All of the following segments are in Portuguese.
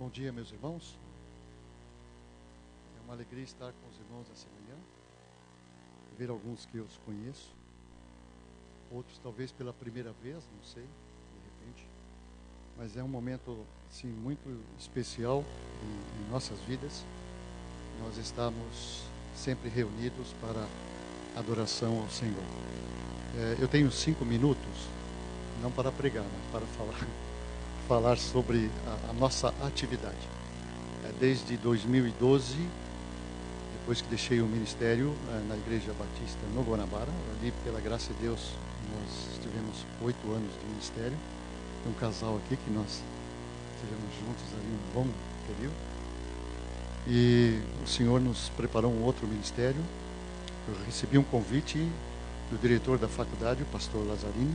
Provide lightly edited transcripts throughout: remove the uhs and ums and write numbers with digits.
Bom dia, meus irmãos. É uma alegria estar com os irmãos essa manhã, ver alguns que eu os conheço, outros talvez pela primeira vez, não sei, de repente. Mas é um momento, assim, muito especial em nossas vidas. Nós estamos sempre reunidos para adoração ao Senhor. Eu tenho 5 minutos, não para pregar, mas para falar sobre a nossa atividade. Desde 2012, depois que deixei o ministério na Igreja Batista no Guanabara, ali pela graça de Deus, nós tivemos 8 anos de ministério. Tem um casal aqui que nós estivemos juntos ali um bom período. E o Senhor nos preparou um outro ministério. Eu recebi um convite do diretor da faculdade, o pastor Lazzarini,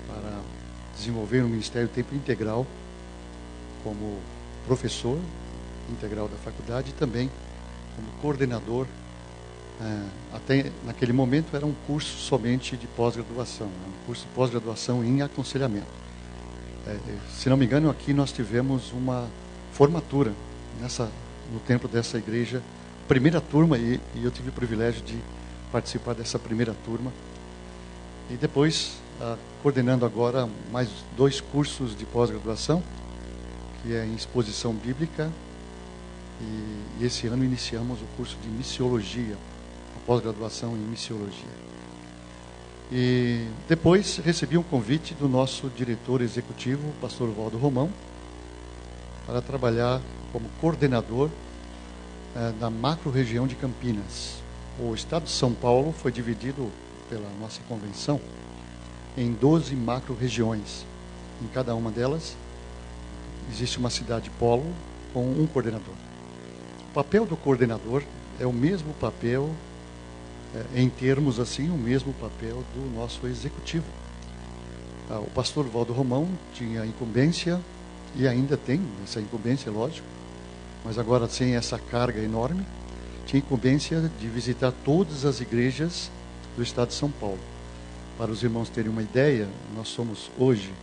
para desenvolver um ministério tempo integral como professor integral da faculdade e também como coordenador. Até naquele momento era um curso somente de pós-graduação, um curso de pós-graduação em aconselhamento. Se não me engano, aqui nós tivemos uma formatura no templo dessa igreja, primeira turma, e eu tive o privilégio de participar dessa primeira turma. E depois, coordenando agora mais 2 cursos de pós-graduação, que é em exposição bíblica, e esse ano iniciamos o curso de missiologia, a pós-graduação em missiologia. E depois recebi um convite do nosso diretor executivo, o pastor Valdo Romão, para trabalhar como coordenador da macro-região de Campinas. O estado de São Paulo foi dividido pela nossa convenção em 12 macro-regiões. Em cada uma delas existe uma cidade polo com um coordenador. O papel do coordenador é o mesmo papel, em termos assim, o mesmo papel do nosso executivo. O pastor Valdo Romão tinha a incumbência, e ainda tem essa incumbência, lógico, mas agora sem essa carga enorme, tinha incumbência de visitar todas as igrejas do estado de São Paulo. Para os irmãos terem uma ideia, nós somos hoje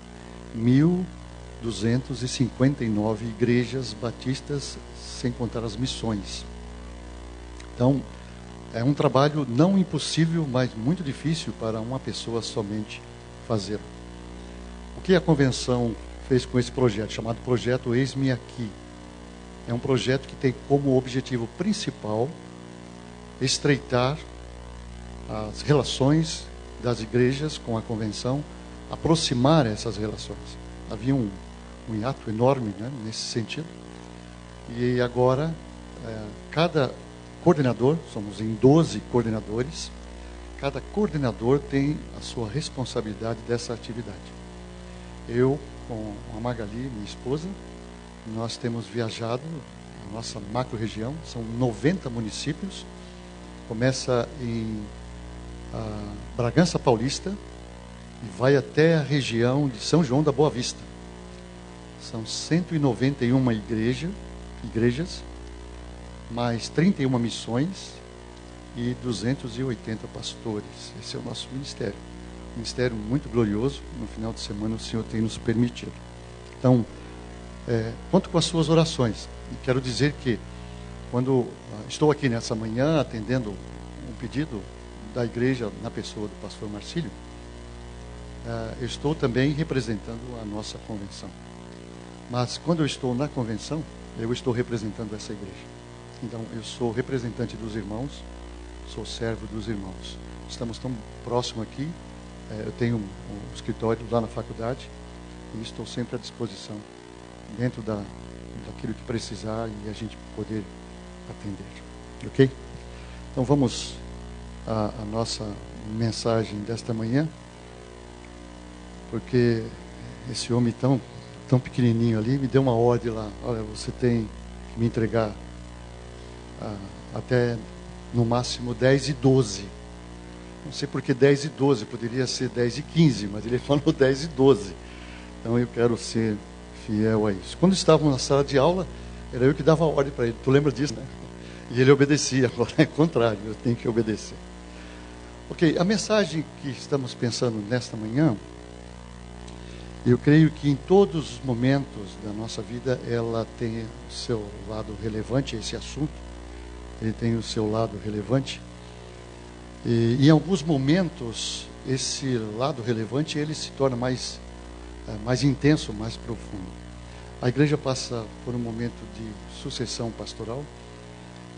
1.259 igrejas batistas, sem contar as missões. Então, é um trabalho não impossível, mas muito difícil para uma pessoa somente fazer. O que a convenção fez com esse projeto, chamado Projeto Eis-me Aqui? É um projeto que tem como objetivo principal estreitar as relações das igrejas com a convenção, aproximar essas relações. Havia um hiato enorme, né, nesse sentido. E agora, cada coordenador, somos em 12 coordenadores, cada coordenador tem a sua responsabilidade dessa atividade. Eu, com a Magali, minha esposa, nós temos viajado a nossa macro-região, são 90 municípios, começa em Bragança Paulista e vai até a região de São João da Boa Vista. São 191 igrejas, mais 31 missões e 280 pastores. Esse é o nosso ministério. Um ministério muito glorioso. No final de semana o Senhor tem nos permitido. Então, conto com as suas orações. E quero dizer que, quando estou aqui nessa manhã atendendo um pedido da igreja na pessoa do pastor Marcílio, eu estou também representando a nossa convenção. Mas quando eu estou na convenção, eu estou representando essa igreja. Então, eu sou representante dos irmãos, sou servo dos irmãos. Estamos tão próximo aqui. Eu tenho um escritório lá na faculdade e estou sempre à disposição, dentro daquilo que precisar e a gente poder atender. Ok? Então vamos à nossa mensagem desta manhã, porque esse homem tão pequenininho ali me deu uma ordem lá. Olha, você tem que me entregar até no máximo 10:12. Não sei porque 10:12, poderia ser 10:15, mas ele falou 10:12. Então eu quero ser fiel a isso. Quando estávamos na sala de aula, era eu que dava a ordem para ele. Tu lembra disso, né? E ele obedecia. Agora é o contrário, eu tenho que obedecer. Ok, a mensagem que estamos pensando nesta manhã Eu creio que em todos os momentos da nossa vida ela tem o seu lado relevante, esse assunto, ele tem o seu lado relevante. E em alguns momentos esse lado relevante ele se torna mais intenso, mais profundo. A igreja passa por um momento de sucessão pastoral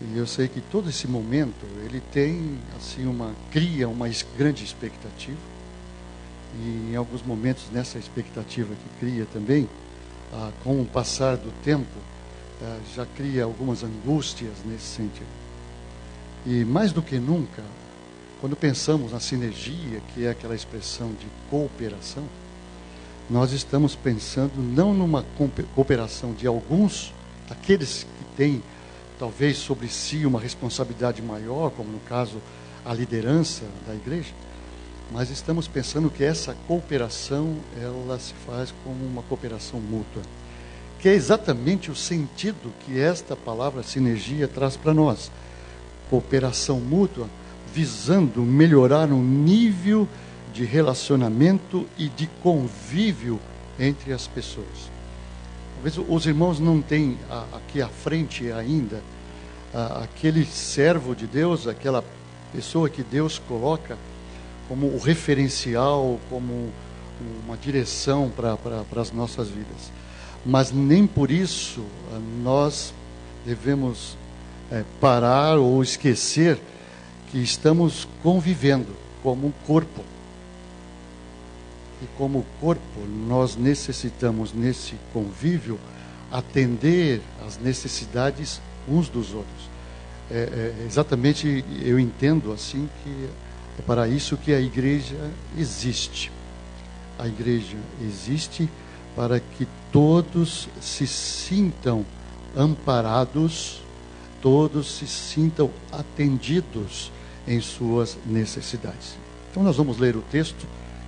e eu sei que todo esse momento ele tem assim cria uma grande expectativa. E em alguns momentos nessa expectativa que cria também, com o passar do tempo, já cria algumas angústias nesse sentido. E mais do que nunca, quando pensamos na sinergia, que é aquela expressão de cooperação, nós estamos pensando não numa cooperação de alguns, aqueles que têm talvez sobre si uma responsabilidade maior, como no caso a liderança da igreja, mas estamos pensando que essa cooperação, ela se faz como uma cooperação mútua, que é exatamente o sentido que esta palavra sinergia traz para nós. Cooperação mútua, visando melhorar o nível de relacionamento e de convívio entre as pessoas. Talvez os irmãos não têm aqui à frente ainda aquele servo de Deus, aquela pessoa que Deus coloca como o referencial, como uma direção para as nossas vidas. Mas nem por isso nós devemos parar ou esquecer que estamos convivendo como um corpo. E como corpo, nós necessitamos, nesse convívio, atender às necessidades uns dos outros. Exatamente, eu entendo assim que é para isso que a igreja existe. A igreja existe para que todos se sintam amparados, todos se sintam atendidos em suas necessidades. Então nós vamos ler o texto,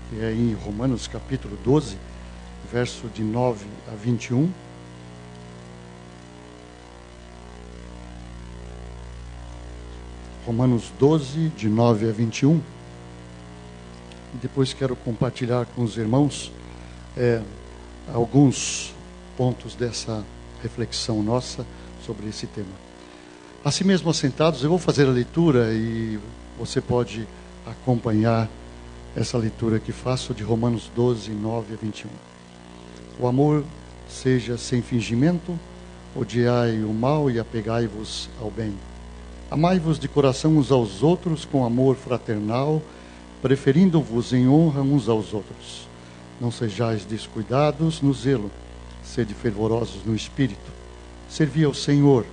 que é em Romanos capítulo 12, verso de 9 a 21. Romanos 12, de 9 a 21. E depois quero compartilhar com os irmãos alguns pontos dessa reflexão nossa sobre esse tema. Assim mesmo assentados, eu vou fazer a leitura e você pode acompanhar essa leitura que faço de Romanos 12, 9 a 21. O amor seja sem fingimento, odiai o mal e apegai-vos ao bem. Amai-vos de coração uns aos outros com amor fraternal, preferindo-vos em honra uns aos outros. Não sejais descuidados no zelo, sede fervorosos no espírito. Servi ao Senhor,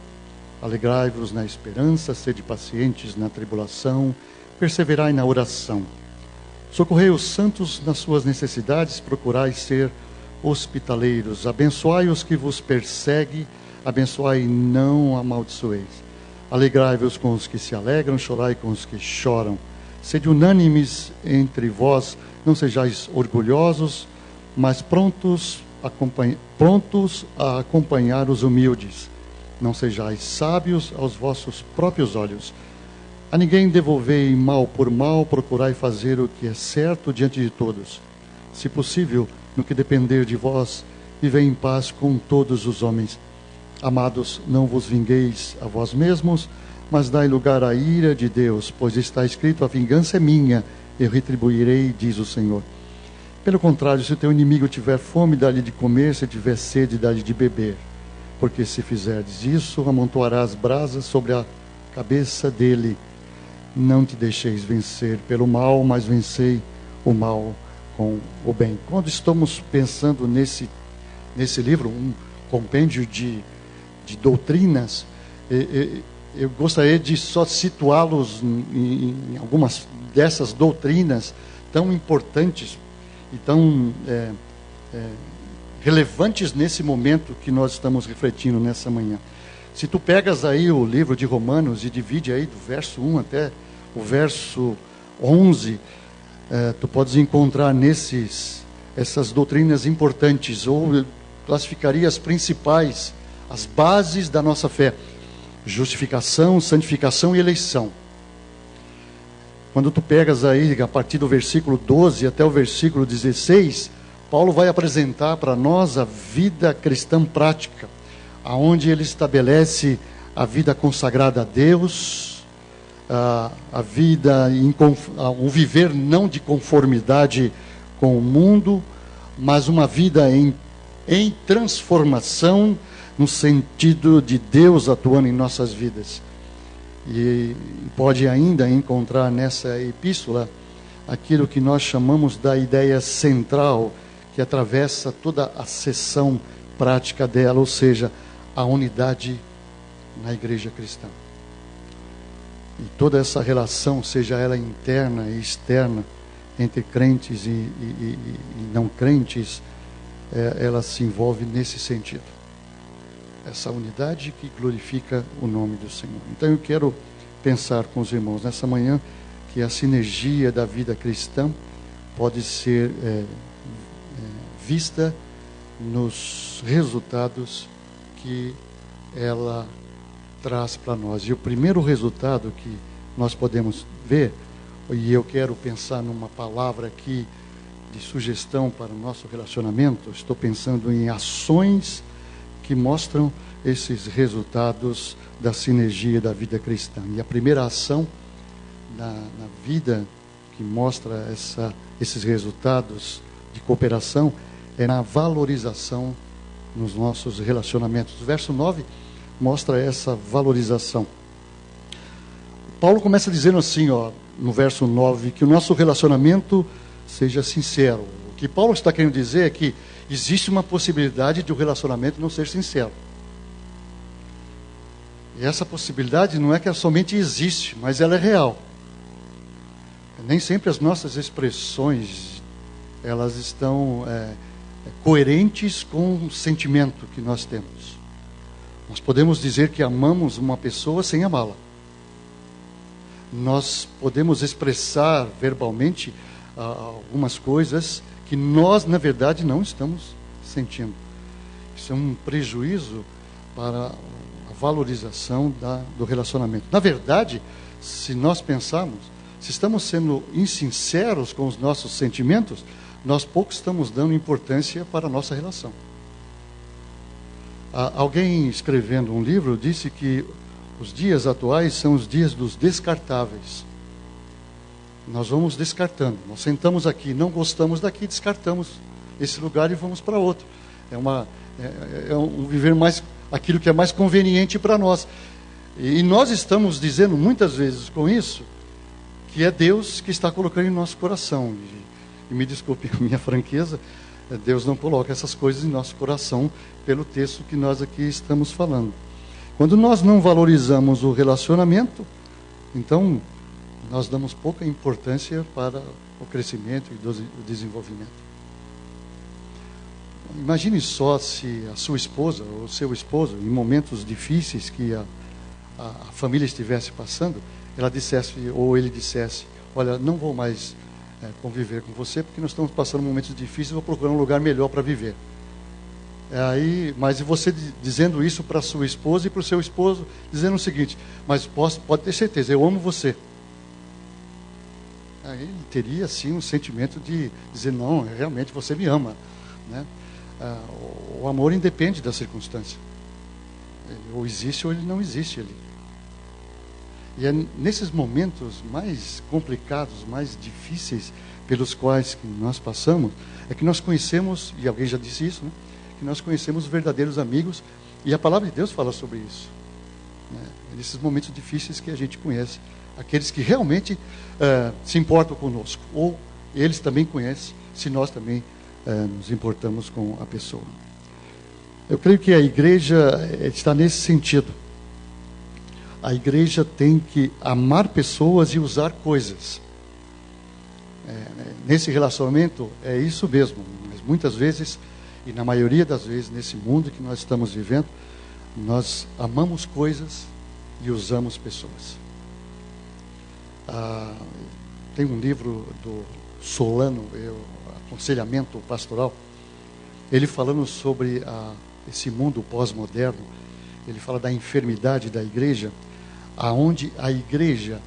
alegrai-vos na esperança, sede pacientes na tribulação, perseverai na oração. Socorrei os santos nas suas necessidades, procurai ser hospitaleiros. Abençoai os que vos perseguem, abençoai e não amaldiçoeis. Alegrai-vos com os que se alegram, chorai com os que choram. Sede unânimes entre vós, não sejais orgulhosos, mas prontos a acompanhar os humildes. Não sejais sábios aos vossos próprios olhos. A ninguém devolvei mal por mal, procurai fazer o que é certo diante de todos. Se possível, no que depender de vós, vivei em paz com todos os homens. Amados, não vos vingueis a vós mesmos, mas dai lugar à ira de Deus, pois está escrito: a vingança é minha, eu retribuirei, diz o Senhor. Pelo contrário, se o teu inimigo tiver fome, dá-lhe de comer, se tiver sede, dá-lhe de beber. Porque se fizerdes isso, amontoarás brasas sobre a cabeça dele. Não te deixeis vencer pelo mal, mas vencei o mal com o bem. Quando estamos pensando nesse livro, um compêndio de doutrinas, eu gostaria de só situá-los em algumas dessas doutrinas tão importantes e tão relevantes nesse momento que nós estamos refletindo nessa manhã. Se tu pegas aí o livro de Romanos e divide aí do verso 1 até o verso 11, tu podes encontrar essas doutrinas importantes, ou classificaria as principais, as bases da nossa fé: justificação, santificação e eleição. Quando tu pegas aí a partir do versículo 12 até o versículo 16, Paulo vai apresentar para nós a vida cristã prática, aonde ele estabelece a vida consagrada a Deus, a vida, o viver não de conformidade com o mundo, mas uma vida em transformação, no sentido de Deus atuando em nossas vidas. E pode ainda encontrar nessa epístola aquilo que nós chamamos da ideia central, que atravessa toda a seção prática dela, ou seja, a unidade na igreja cristã. E toda essa relação, seja ela interna e externa, entre crentes e não crentes, ela se envolve nesse sentido. Essa unidade que glorifica o nome do Senhor. Então eu quero pensar com os irmãos nessa manhã que a sinergia da vida cristã pode ser vista nos resultados que ela traz para nós. E o primeiro resultado que nós podemos ver, e eu quero pensar numa palavra aqui de sugestão para o nosso relacionamento, estou pensando em ações que mostram esses resultados da sinergia da vida cristã. E a primeira ação na vida que mostra esses resultados de cooperação é na valorização nos nossos relacionamentos. O verso 9 mostra essa valorização. Paulo começa dizendo assim, no verso 9, que o nosso relacionamento seja sincero. O que Paulo está querendo dizer é que existe uma possibilidade de o relacionamento não ser sincero. E essa possibilidade não é que ela somente existe, mas ela é real. Nem sempre as nossas expressões, elas estão coerentes com o sentimento que nós temos. Nós podemos dizer que amamos uma pessoa sem amá-la. Nós podemos expressar verbalmente algumas coisas que nós, na verdade, não estamos sentindo. Isso é um prejuízo para a valorização do relacionamento. Na verdade, se nós pensarmos, se estamos sendo insinceros com os nossos sentimentos, nós pouco estamos dando importância para a nossa relação. Alguém escrevendo um livro disse que os dias atuais são os dias dos descartáveis. Nós vamos descartando. Nós sentamos aqui, não gostamos daqui, descartamos esse lugar e vamos para outro. É um viver mais aquilo que é mais conveniente para nós. E nós estamos dizendo muitas vezes com isso que é Deus que está colocando em nosso coração. E me desculpe a minha franqueza, Deus não coloca essas coisas em nosso coração pelo texto que nós aqui estamos falando. Quando nós não valorizamos o relacionamento, então nós damos pouca importância para o crescimento e o desenvolvimento. Imagine só se a sua esposa ou seu esposo, em momentos difíceis que a família estivesse passando, ela dissesse, ou ele dissesse, olha, não vou mais conviver com você, porque nós estamos passando momentos difíceis, vou procurar um lugar melhor para viver. Mas você dizendo isso para a sua esposa e para o seu esposo, dizendo o seguinte, mas pode ter certeza, eu amo você. Aí ele teria sim um sentimento de dizer, não, realmente você me ama, né? O amor independe da circunstância. Ou existe ou ele não existe ali. E é nesses momentos mais complicados, mais difíceis pelos quais que nós passamos, é que nós conhecemos, e alguém já disse isso, né? Que nós conhecemos verdadeiros amigos, e a palavra de Deus fala sobre isso. É nesses momentos difíceis que a gente conhece aqueles que realmente se importam conosco, ou eles também conhecem, se nós também nos importamos com a pessoa. Eu creio que a igreja está nesse sentido. A igreja tem que amar pessoas e usar coisas. Nesse relacionamento é isso mesmo, mas muitas vezes, e na maioria das vezes nesse mundo que nós estamos vivendo, nós amamos coisas e usamos pessoas. Tem um livro do Solano, Aconselhamento Pastoral, ele falando sobre esse mundo pós-moderno, ele fala da enfermidade da igreja, aonde a igreja,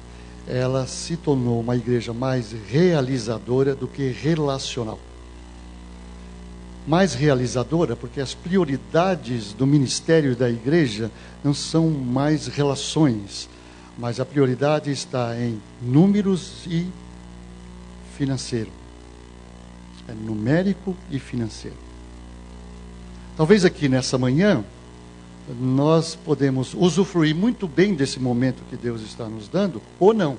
ela se tornou uma igreja mais realizadora do que relacional. mais realizadora, porque as prioridades do ministério da igreja não são mais relações, mas a prioridade está em números e financeiro. É numérico e financeiro. Talvez aqui nessa manhã nós podemos usufruir muito bem desse momento que Deus está nos dando, ou não.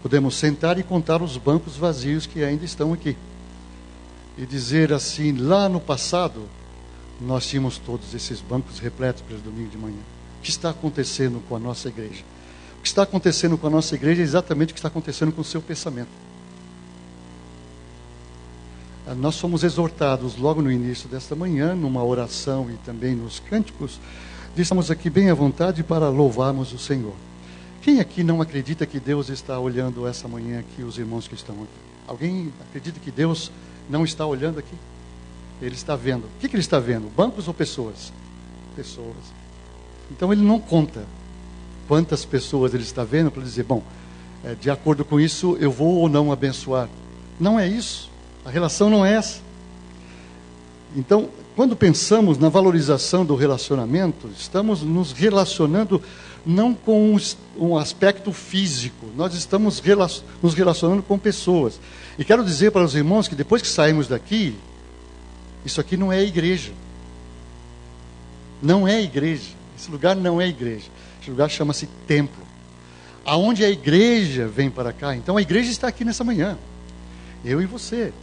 Podemos sentar e contar os bancos vazios que ainda estão aqui. E dizer assim, lá no passado, nós tínhamos todos esses bancos repletos para o domingo de manhã. O que está acontecendo com a nossa igreja? O que está acontecendo com a nossa igreja é exatamente o que está acontecendo com o seu pensamento. Nós somos exortados logo no início desta manhã, numa oração e também nos cânticos, estamos aqui bem à vontade para louvarmos o Senhor. Quem aqui não acredita que Deus está olhando essa manhã aqui, os irmãos que estão aqui? Alguém acredita que Deus não está olhando aqui? Ele está vendo. O que ele está vendo? Bancos ou pessoas? Pessoas. Então ele não conta quantas pessoas ele está vendo para dizer, bom, de acordo com isso eu vou ou não abençoar. Não é isso. A relação não é essa. Então, quando pensamos na valorização do relacionamento, estamos nos relacionando não com um aspecto físico, nós estamos nos relacionando com pessoas. E quero dizer para os irmãos que depois que saímos daqui, isso aqui não é igreja. Não é igreja. Esse lugar não é igreja. Esse lugar chama-se templo. Aonde a igreja vem para cá. Então a igreja está aqui nessa manhã. Eu e você.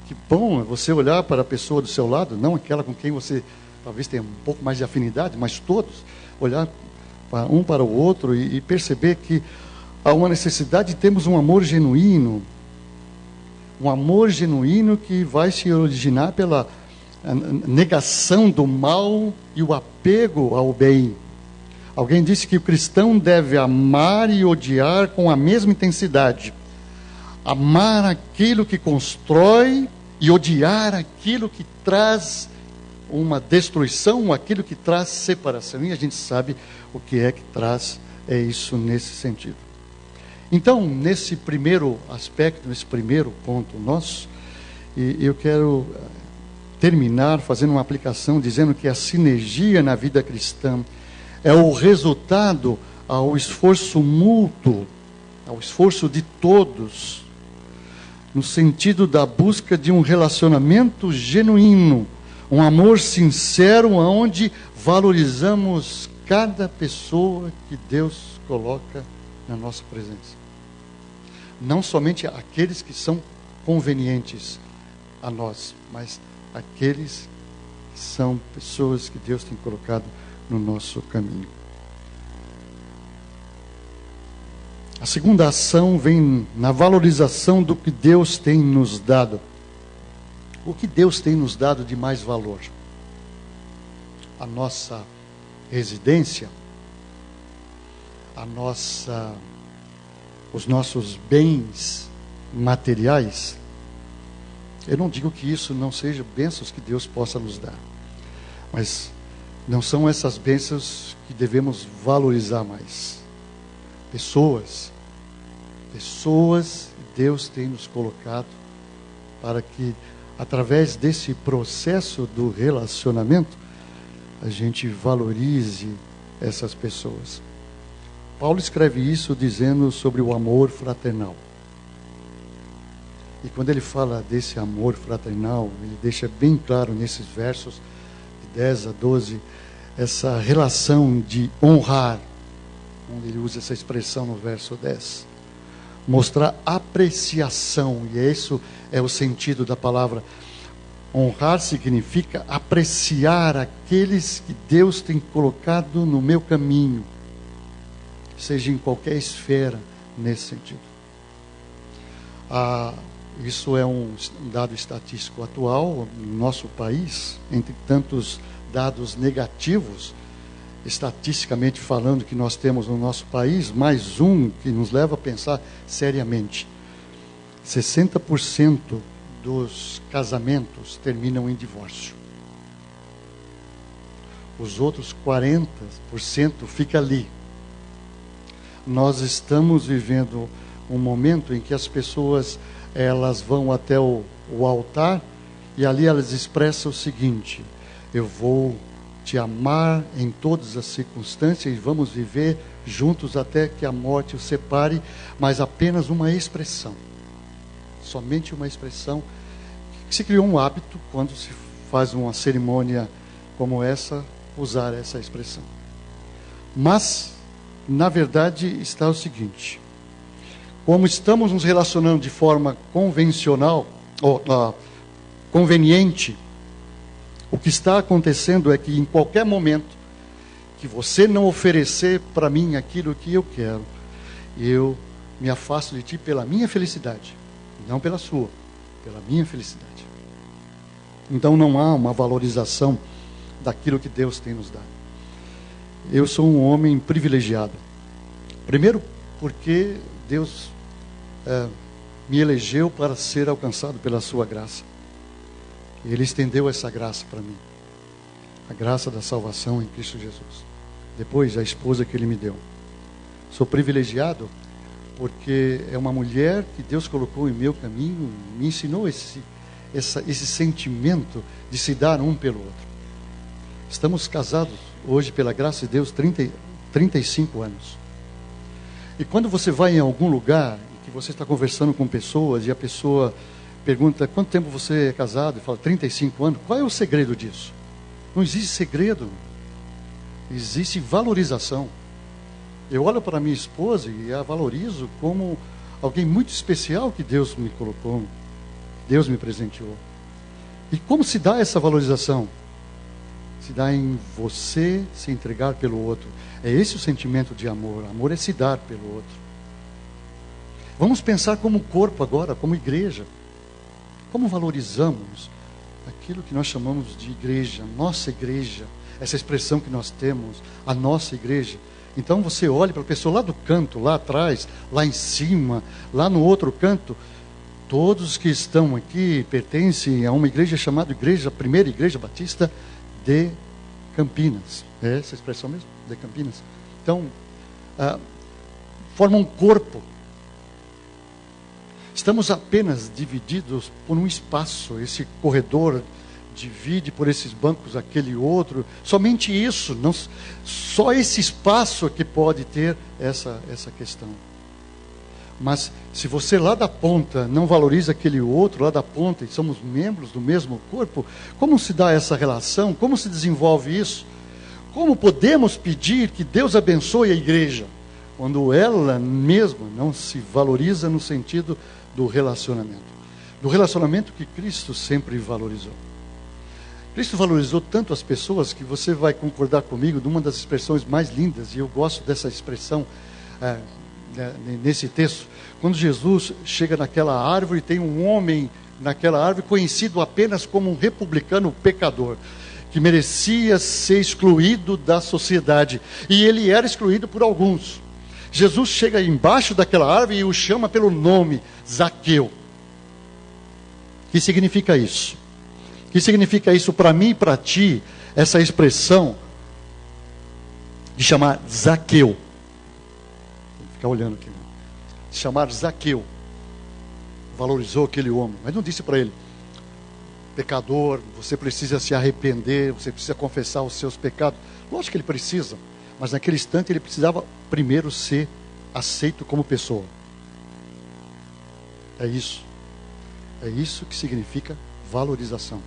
Que bom é você olhar para a pessoa do seu lado, não aquela com quem você talvez tenha um pouco mais de afinidade, mas todos, olhar um para o outro e perceber que há uma necessidade de termos um amor genuíno que vai se originar pela negação do mal e o apego ao bem. Alguém disse que o cristão deve amar e odiar com a mesma intensidade. Amar aquilo que constrói e odiar aquilo que traz uma destruição, aquilo que traz separação. E a gente sabe o que é que traz isso nesse sentido. Então, nesse primeiro aspecto, nesse primeiro ponto nosso, eu quero terminar fazendo uma aplicação dizendo que a sinergia na vida cristã é o resultado ao esforço mútuo, ao esforço de todos, no sentido da busca de um relacionamento genuíno, um amor sincero, onde valorizamos cada pessoa que Deus coloca na nossa presença. Não somente aqueles que são convenientes a nós, mas aqueles que são pessoas que Deus tem colocado no nosso caminho. A segunda ação vem na valorização do que Deus tem nos dado. O que Deus tem nos dado de mais valor? A nossa residência, os nossos bens materiais. Eu não digo que isso não seja bênçãos que Deus possa nos dar, mas não são essas bênçãos que devemos valorizar mais. Pessoas Deus tem nos colocado para que, através desse processo do relacionamento, a gente valorize essas pessoas. Paulo escreve isso dizendo sobre o amor fraternal. E quando ele fala desse amor fraternal, ele deixa bem claro nesses versos de 10 a 12, essa relação de honrar, onde ele usa essa expressão no verso 10. Mostrar apreciação, e isso é o sentido da palavra. Honrar significa apreciar aqueles que Deus tem colocado no meu caminho, seja em qualquer esfera, nesse sentido. Isso é um dado estatístico atual no nosso país, entre tantos dados negativos, estatisticamente falando, que nós temos no nosso país, mais um que nos leva a pensar seriamente. 60% dos casamentos terminam em divórcio. Os outros 40% fica ali. Nós estamos vivendo um momento em que as pessoas, elas vão até o o altar, e ali elas expressam o seguinte: eu vou te amar em todas as circunstâncias e vamos viver juntos até que a morte os separe, mas apenas uma expressão, somente uma expressão. Se criou um hábito, quando se faz uma cerimônia como essa, usar essa expressão. Mas, na verdade, está o seguinte: como estamos nos relacionando de forma convencional, ou conveniente, o que está acontecendo é que em qualquer momento que você não oferecer para mim aquilo que eu quero, eu me afasto de ti pela minha felicidade, não pela sua, pela minha felicidade. Então não há uma valorização daquilo que Deus tem nos dado. Eu sou um homem privilegiado. Primeiro porque Deus me elegeu para ser alcançado pela sua graça. Ele estendeu essa graça para mim, a graça da salvação em Cristo Jesus. Depois, a esposa que Ele me deu. Sou privilegiado porque é uma mulher que Deus colocou em meu caminho, me ensinou esse sentimento de se dar um pelo outro. Estamos casados hoje, pela graça de Deus, 35 anos. E quando você vai em algum lugar, que você está conversando com pessoas, e a pessoa pergunta: quanto tempo você é casado? E fala: 35 anos. Qual é o segredo disso? Não existe segredo. Existe valorização. Eu olho para minha esposa e a valorizo como alguém muito especial que Deus me colocou, Deus me presenteou. E como se dá essa valorização? Se dá em você se entregar pelo outro. É esse o sentimento de amor. Amor é se dar pelo outro. Vamos pensar como corpo agora, como igreja. Como valorizamos aquilo que nós chamamos de igreja, nossa igreja, essa expressão que nós temos, a nossa igreja. Então você olha para a pessoa lá do canto, lá atrás, lá em cima, lá no outro canto. Todos que estão aqui pertencem a uma igreja chamada Primeira Igreja Batista de Campinas. É essa expressão mesmo? De Campinas. Então, formam um corpo. Estamos apenas divididos por um espaço. Esse corredor divide por esses bancos aquele outro. Somente isso. Não, só esse espaço que pode ter essa questão. Mas se você lá da ponta não valoriza aquele outro lá da ponta, e somos membros do mesmo corpo, como se dá essa relação? Como se desenvolve isso? Como podemos pedir que Deus abençoe a igreja quando ela mesma não se valoriza no sentido do relacionamento? Do relacionamento que Cristo sempre valorizou. Cristo valorizou tanto as pessoas que você vai concordar comigo de uma das expressões mais lindas, e eu gosto dessa expressão nesse texto. Quando Jesus chega naquela árvore, tem um homem naquela árvore conhecido apenas como um republicano pecador, que merecia ser excluído da sociedade, e ele era excluído por alguns. Jesus chega embaixo daquela árvore e o chama pelo nome, Zaqueu. O que significa isso? O que significa isso para mim e para ti, essa expressão de chamar Zaqueu? Vou ficar olhando aqui. Chamar Zaqueu. Valorizou aquele homem, mas não disse para ele: pecador, você precisa se arrepender, você precisa confessar os seus pecados. Lógico que ele precisa, mas naquele instante ele precisava primeiro ser aceito como pessoa. É isso. É isso que significa valorização.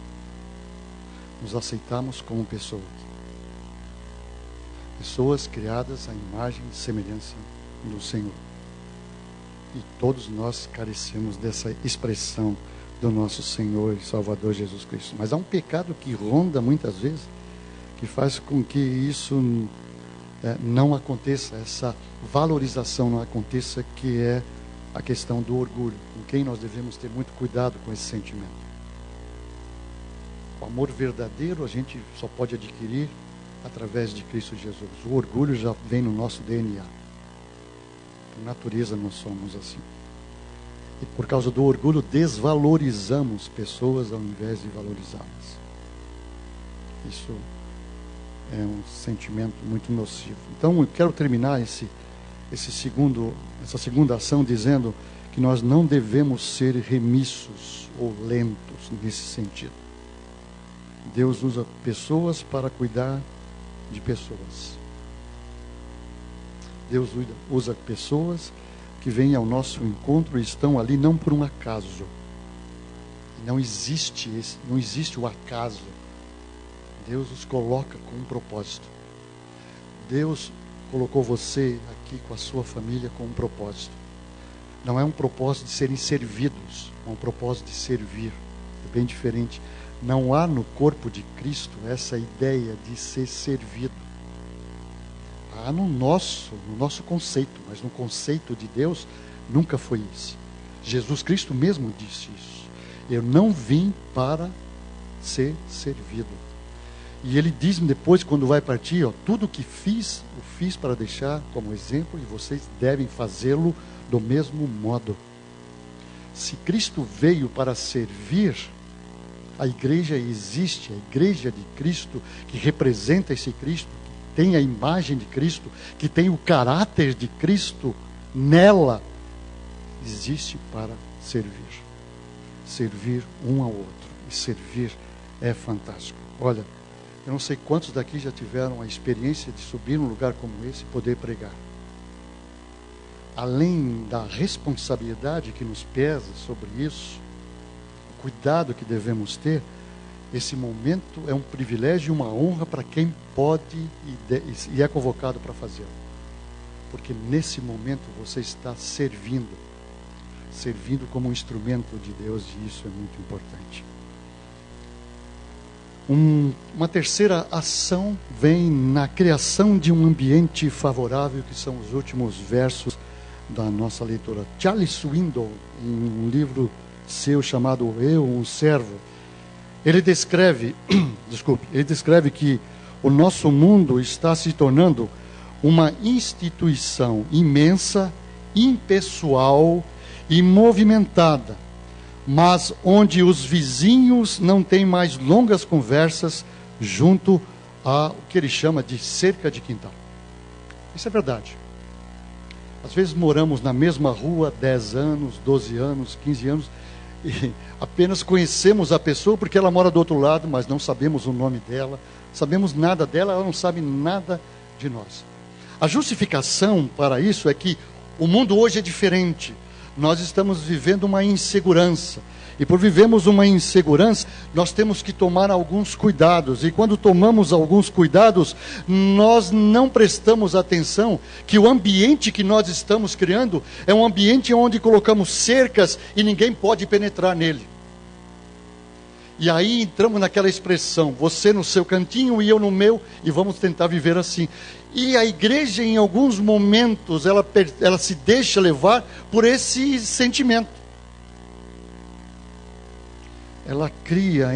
Nos aceitamos como pessoas. Pessoas criadas à imagem e semelhança do Senhor. E todos nós carecemos dessa expressão do nosso Senhor e Salvador Jesus Cristo. Mas há um pecado que ronda muitas vezes, que faz com que isso não aconteça, essa valorização não aconteça, que é a questão do orgulho, com quem nós devemos ter muito cuidado com esse sentimento. O amor verdadeiro a gente só pode adquirir através de Cristo Jesus. O orgulho já vem no nosso DNA. Por natureza nós somos assim. E por causa do orgulho desvalorizamos pessoas ao invés de valorizá-las. Isso é um sentimento muito nocivo. Então eu quero terminar essa segunda ação dizendo que nós não devemos ser remissos ou lentos nesse sentido. Deus usa pessoas para cuidar de pessoas. Deus usa pessoas que vêm ao nosso encontro e estão ali não por um acaso. Não existe o acaso. Deus os coloca com um propósito. Deus colocou você aqui com a sua família com um propósito. Não é um propósito de serem servidos, é um propósito de servir. É bem diferente. Não há no corpo de Cristo essa ideia de ser servido. Há no nosso conceito, mas no conceito de Deus nunca foi isso. Jesus Cristo mesmo disse isso. Eu não vim para ser servido. E ele diz depois, quando vai partir, tudo o que fiz, o fiz para deixar como exemplo, e vocês devem fazê-lo do mesmo modo. Se Cristo veio para servir, a igreja existe, a igreja de Cristo, que representa esse Cristo, que tem a imagem de Cristo, que tem o caráter de Cristo nela, existe para servir. Servir um ao outro. E servir é fantástico. Olha, eu não sei quantos daqui já tiveram a experiência de subir num lugar como esse e poder pregar. Além da responsabilidade que nos pesa sobre isso, o cuidado que devemos ter, esse momento é um privilégio e uma honra para quem pode e é convocado para fazê-lo. Porque nesse momento você está servindo como um instrumento de Deus, e isso é muito importante. Uma terceira ação vem na criação de um ambiente favorável, que são os últimos versos da nossa leitura. Charles Swindoll, em um livro seu chamado Eu, um Servo, ele descreve que o nosso mundo está se tornando uma instituição imensa, impessoal e movimentada, mas onde os vizinhos não têm mais longas conversas junto a o que ele chama de cerca de quintal. Isso é verdade. Às vezes moramos na mesma rua 10 anos, 12 anos, 15 anos, e apenas conhecemos a pessoa porque ela mora do outro lado, mas não sabemos o nome dela, sabemos nada dela, ela não sabe nada de nós. A justificação para isso é que o mundo hoje é diferente. Nós estamos vivendo uma insegurança. E por vivermos uma insegurança, nós temos que tomar alguns cuidados. E quando tomamos alguns cuidados, nós não prestamos atenção que o ambiente que nós estamos criando é um ambiente onde colocamos cercas e ninguém pode penetrar nele. E aí entramos naquela expressão, você no seu cantinho e eu no meu, e vamos tentar viver assim. E a igreja, em alguns momentos, ela se deixa levar por esse sentimento. Ela cria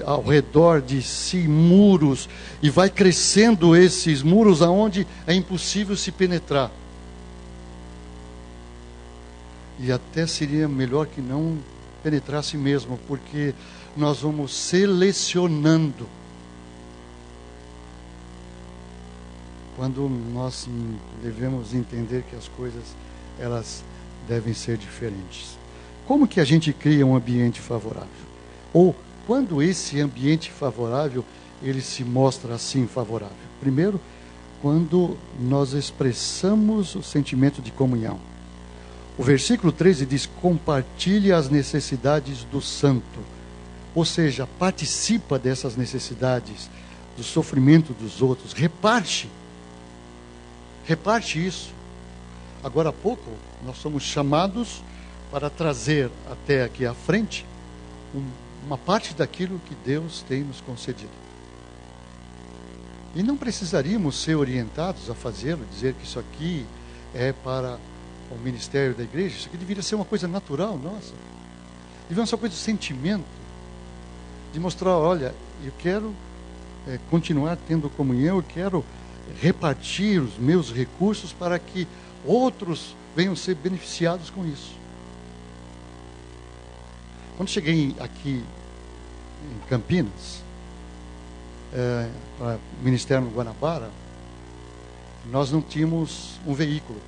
ao redor de si muros, e vai crescendo esses muros aonde é impossível se penetrar. E até seria melhor que não penetrasse mesmo, porque nós vamos selecionando. Quando nós devemos entender que as coisas, elas devem ser diferentes. Como que a gente cria um ambiente favorável? Ou quando esse ambiente favorável, ele se mostra assim favorável? Primeiro, quando nós expressamos o sentimento de comunhão. O versículo 13 diz, compartilhe as necessidades do santo. Ou seja, participa dessas necessidades, do sofrimento dos outros, reparte isso. Agora há pouco, nós somos chamados para trazer até aqui à frente uma parte daquilo que Deus tem nos concedido. E não precisaríamos ser orientados a fazê-lo, dizer que isso aqui é para o ministério da igreja. Isso aqui deveria ser uma coisa natural nossa. Deveria ser uma coisa de sentimento, de mostrar, olha, eu quero continuar tendo comunhão, eu quero repartir os meus recursos para que outros venham ser beneficiados com isso. Quando cheguei aqui em Campinas, para o ministério no Guanabara, nós não tínhamos um veículo.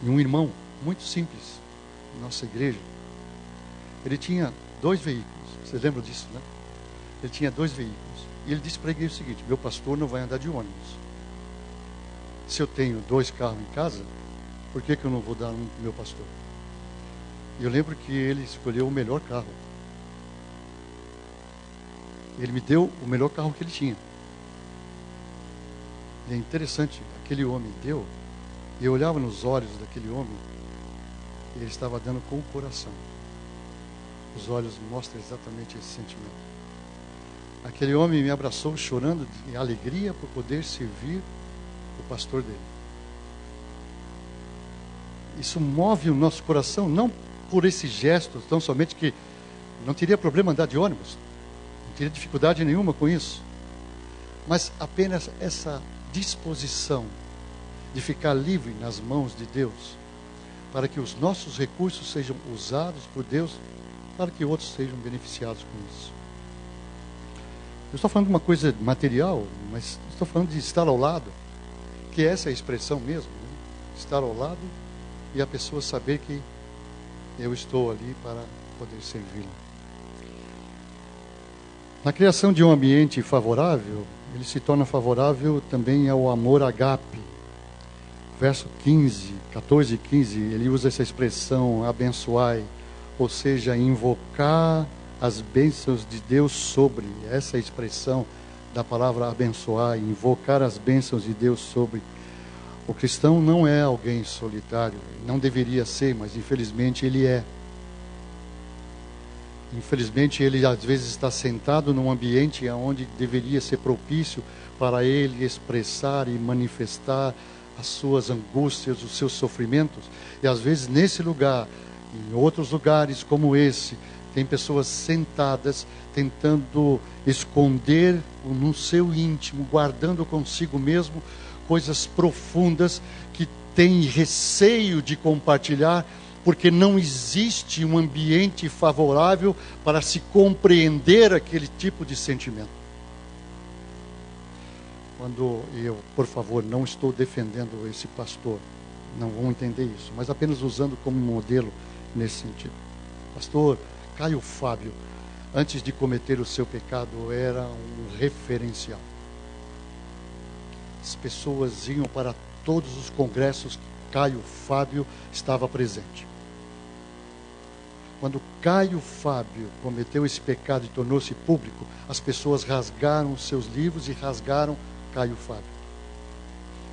E um irmão muito simples, nossa igreja. Ele tinha 2 veículos, vocês lembram disso, né? Ele tinha 2 veículos. E ele disse para a igreja o seguinte: meu pastor não vai andar de ônibus. Se eu tenho 2 carros em casa, por que eu não vou dar um para o meu pastor? E eu lembro que ele escolheu o melhor carro. Ele me deu o melhor carro que ele tinha. E é interessante, aquele homem deu, e eu olhava nos olhos daquele homem, e ele estava dando com o coração. Os olhos mostram exatamente esse sentimento. Aquele homem me abraçou chorando de alegria por poder servir o pastor dele. Isso move o nosso coração, não por esse gesto, tão somente que não teria problema andar de ônibus, não teria dificuldade nenhuma com isso, mas apenas essa disposição de ficar livre nas mãos de Deus, para que os nossos recursos sejam usados por Deus, para que outros sejam beneficiados com isso. Eu estou falando de uma coisa material, mas estou falando de estar ao lado, que essa é a expressão mesmo, né? Estar ao lado e a pessoa saber que eu estou ali para poder servi-la. Na criação de um ambiente favorável, ele se torna favorável também ao amor agape. Verso 15, 14 e 15, ele usa essa expressão, abençoai, ou seja, invocar as bênçãos de Deus sobre. Essa expressão da palavra abençoar, invocar as bênçãos de Deus sobre. O cristão não é alguém solitário, não deveria ser, mas infelizmente ele é. Infelizmente ele às vezes está sentado num ambiente onde deveria ser propício para ele expressar e manifestar as suas angústias, os seus sofrimentos. E às vezes nesse lugar, em outros lugares como esse, tem pessoas sentadas tentando esconder no seu íntimo, guardando consigo mesmo coisas profundas que tem receio de compartilhar, porque não existe um ambiente favorável para se compreender aquele tipo de sentimento. Quando eu, por favor, não estou defendendo esse pastor, não vão entender isso, mas apenas usando como modelo nesse sentido. Pastor Caio Fábio, antes de cometer o seu pecado, era um referencial. As pessoas iam para todos os congressos que Caio Fábio estava presente. Quando Caio Fábio cometeu esse pecado e tornou-se público, as pessoas rasgaram os seus livros e rasgaram Caio Fábio.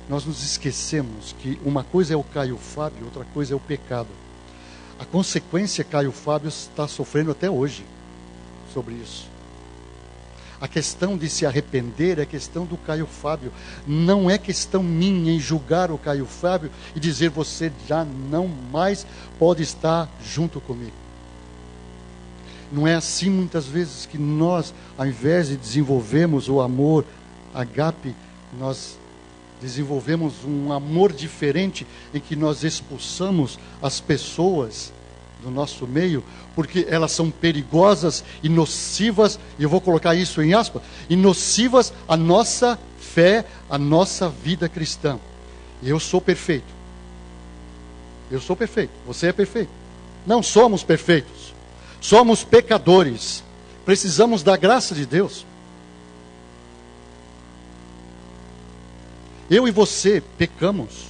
Nós nos esquecemos que uma coisa é o Caio Fábio, outra coisa é o pecado. A consequência, Caio Fábio está sofrendo até hoje sobre isso. A questão de se arrepender é questão do Caio Fábio. Não é questão minha em julgar o Caio Fábio e dizer você já não mais pode estar junto comigo. Não é assim muitas vezes que nós, ao invés de desenvolvermos o amor agape, nós desenvolvemos um amor diferente em que nós expulsamos as pessoas do nosso meio, porque elas são perigosas e nocivas, e eu vou colocar isso em aspas, e nocivas à nossa fé, à nossa vida cristã. E eu sou perfeito. Eu sou perfeito, você é perfeito. Não somos perfeitos. Somos pecadores. Precisamos da graça de Deus. Eu e você pecamos.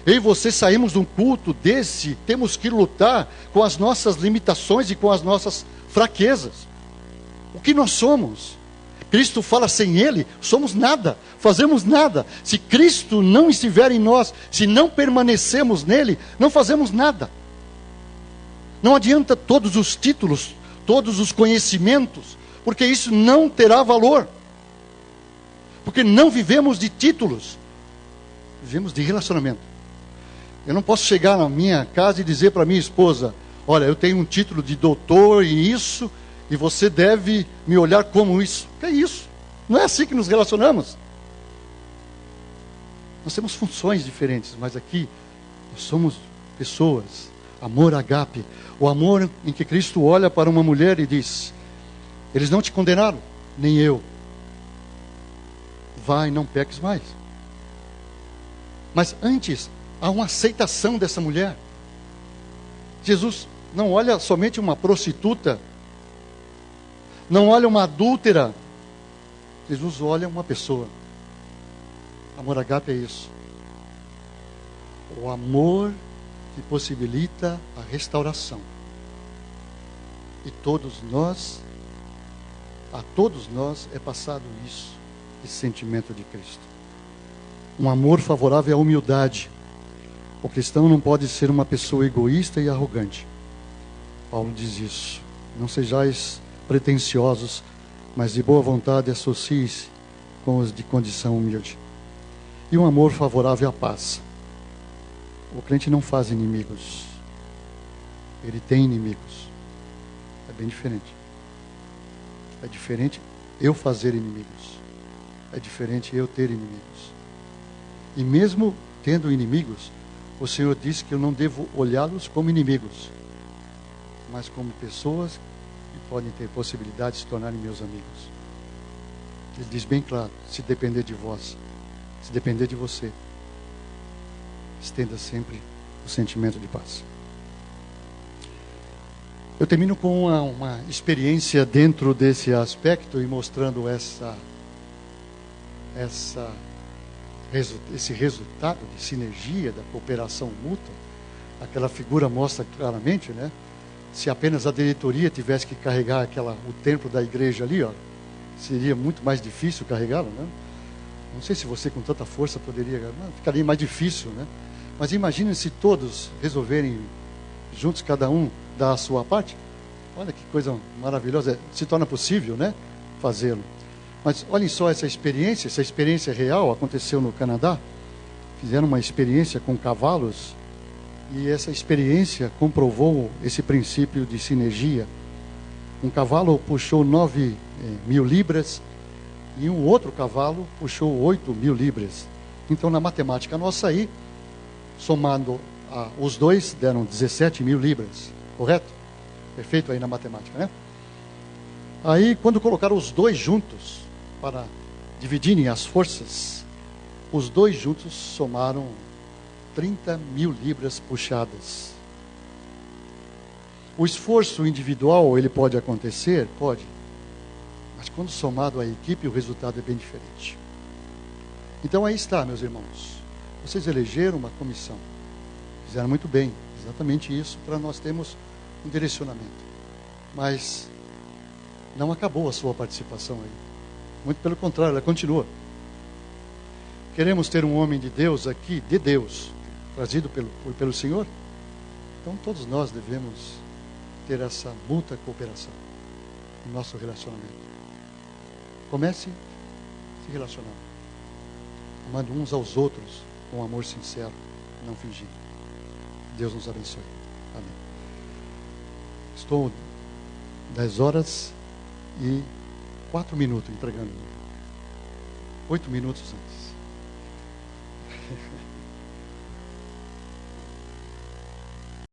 Eu e você saímos de um culto desse, temos que lutar com as nossas limitações e com as nossas fraquezas. O que nós somos? Cristo fala, sem Ele, somos nada, fazemos nada. Se Cristo não estiver em nós, se não permanecemos nele, não fazemos nada. Não adianta todos os títulos, todos os conhecimentos, porque isso não terá valor. Porque não vivemos de títulos, vivemos de relacionamento. Eu não posso chegar na minha casa e dizer para minha esposa, olha, eu tenho um título de doutor e isso, e você deve me olhar como isso. Que é isso? Não é assim que nos relacionamos. Nós temos funções diferentes, mas aqui nós somos pessoas. Amor agape, o amor em que Cristo olha para uma mulher e diz, eles não te condenaram, nem eu. Vai, não peques mais. Mas antes, há uma aceitação dessa mulher. Jesus não olha somente uma prostituta, não olha uma adúltera. Jesus olha uma pessoa. Amor ágape é isso. O amor que possibilita a restauração. E a todos nós é passado isso, esse sentimento de Cristo. Um amor favorável à humildade. O cristão não pode ser uma pessoa egoísta e arrogante. Paulo diz isso. Não sejais pretensiosos, mas de boa vontade associe-se com os de condição humilde. E um amor favorável à paz. O crente não faz inimigos. Ele tem inimigos. É bem diferente. É diferente eu fazer inimigos. É diferente eu ter inimigos. E mesmo tendo inimigos, o Senhor disse que eu não devo olhá-los como inimigos, mas como pessoas que podem ter possibilidade de se tornarem meus amigos. Ele diz bem claro, se depender de vós, se depender de você, estenda sempre o sentimento de paz. Eu termino com uma experiência dentro desse aspecto e mostrando esse resultado de sinergia, da cooperação mútua. Aquela figura mostra claramente, né? Se apenas a diretoria tivesse que carregar o templo da igreja ali, ó, seria muito mais difícil carregá-lo, né? Não sei se você com tanta força poderia, ficaria mais difícil, né? Mas imagine se todos resolverem juntos, cada um dar a sua parte. Olha que coisa maravilhosa, se torna possível, né, fazê-lo. Mas olhem só essa experiência real aconteceu no Canadá. Fizeram uma experiência com cavalos e essa experiência comprovou esse princípio de sinergia. Um cavalo puxou 9.000 libras e um outro cavalo puxou 8.000 libras. Então, na matemática nossa aí, somando os dois, deram 17.000 libras, correto? Perfeito aí na matemática, né? Aí, quando colocaram os dois juntos, para dividirem as forças, os dois juntos somaram 30.000 libras puxadas. O esforço individual, ele pode acontecer? Pode. Mas quando somado à equipe, o resultado é bem diferente. Então aí está, meus irmãos. Vocês elegeram uma comissão. Fizeram muito bem. Exatamente isso, para nós termos um direcionamento. Mas não acabou a sua participação aí. Muito pelo contrário, ela continua. Queremos ter um homem de Deus aqui, de Deus, trazido pelo Senhor. Então todos nós devemos ter essa mútua cooperação no nosso relacionamento. Comece se relacionando, amando uns aos outros com amor sincero, não fingindo. Deus nos abençoe. Amém. Estou 10h04 entregando. 8 minutos antes.